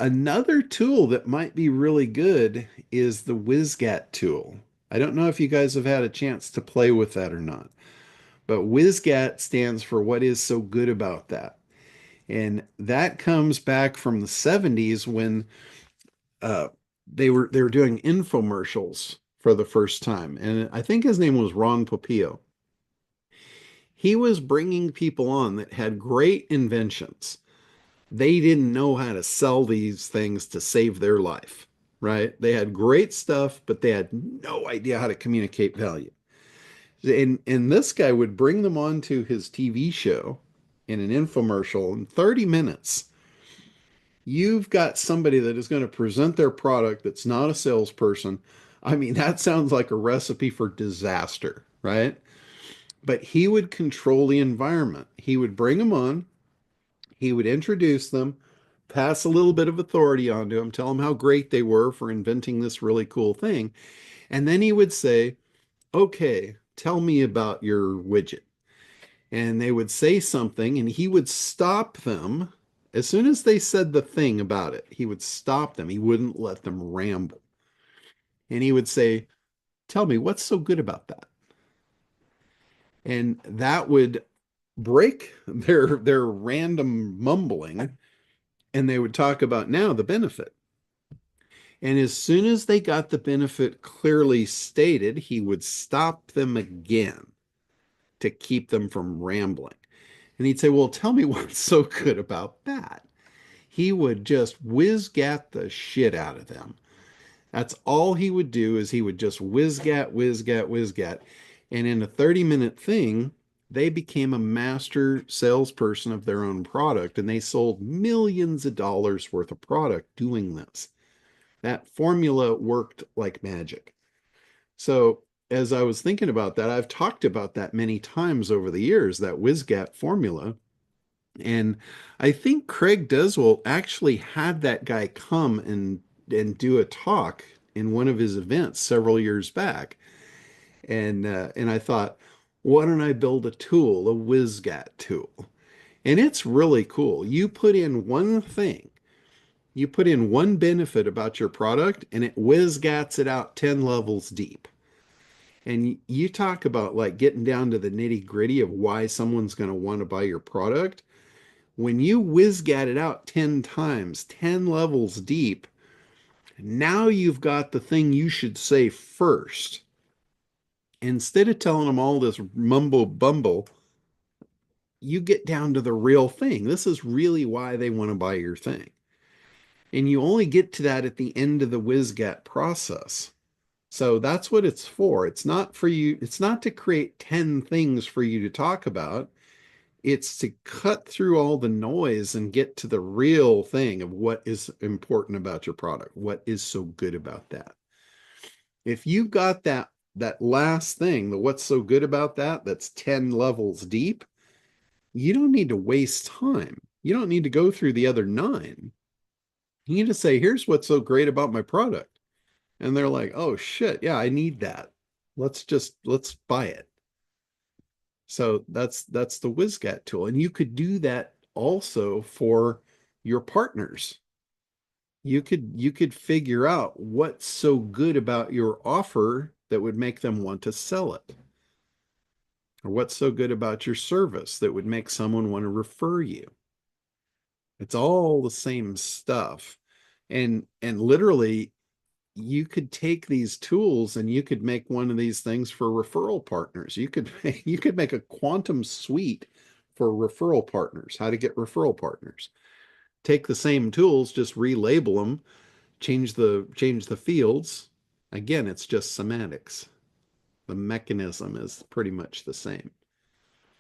Another tool that might be really good is the WISGAT tool. I don't know if you guys have had a chance to play with that or not, but WISGAT stands for what is so good about that. And that comes back from the 70s when uh, they were doing infomercials for the first time. And I think his name was Ron Popeil. He was bringing people on that had great inventions. They didn't know how to sell these things to save their life, right? They had great stuff, but they had no idea how to communicate value. And this guy would bring them onto his TV show in an infomercial in 30 minutes. You've got somebody that is going to present their product that's not a salesperson. I mean, that sounds like a recipe for disaster, right? But he would control the environment. He would bring them on, he would introduce them, pass a little bit of authority onto them, tell them how great they were for inventing this really cool thing. And then he would say, okay, tell me about your widget. And they would say something, and he would stop them. As soon as they said the thing about it, he would stop them. He wouldn't let them ramble. And he would say, tell me, what's so good about that? And that would break their random mumbling, and they would talk about now the benefit. And as soon as they got the benefit clearly stated, he would stop them again to keep them from rambling. And he'd say, well, tell me what's so good about that. He would just whiz-gat the shit out of them. That's all he would do is he would just whiz-gat, whiz-gat, whiz-gat. And in a 30-minute thing, they became a master salesperson of their own product, and they sold millions of dollars worth of product doing this. That formula worked like magic. So as I was thinking about that, I've talked about that many times over the years, that WISGAT formula. And I think Craig Deswell actually had that guy come and do a talk in one of his events several years back. And I thought, why don't I build a tool, a WISGAT tool? And it's really cool. You put in one thing, you put in one benefit about your product, and it WISGATs it out 10 levels deep. And you talk about like getting down to the nitty gritty of why someone's going to want to buy your product. When you WISGAT it out 10 times, 10 levels deep, now you've got the thing you should say first. Instead of telling them all this mumbo bumble, you get down to the real thing. This is really why they want to buy your thing. And you only get to that at the end of the WISGAT process. So that's what it's for. It's not for you, it's not to create 10 things for you to talk about. It's to cut through all the noise and get to the real thing of what is important about your product. What is so good about that? If you got that last thing, the what's so good about that, that's 10 levels deep, you don't need to waste time. You don't need to go through the other nine. You need to say, here's what's so great about my product. And they're like, oh shit, yeah, I need that. Let's buy it. So that's the WISGAT tool. And you could do that also for your partners. You could figure out what's so good about your offer that would make them want to sell it. Or what's so good about your service that would make someone want to refer you. It's all the same stuff. And literally you could take these tools and you could make one of these things for referral partners. You could make a quantum suite for referral partners, how to get referral partners. Take the same tools, just relabel them, change the fields. Again, it's just semantics. The mechanism is pretty much the same.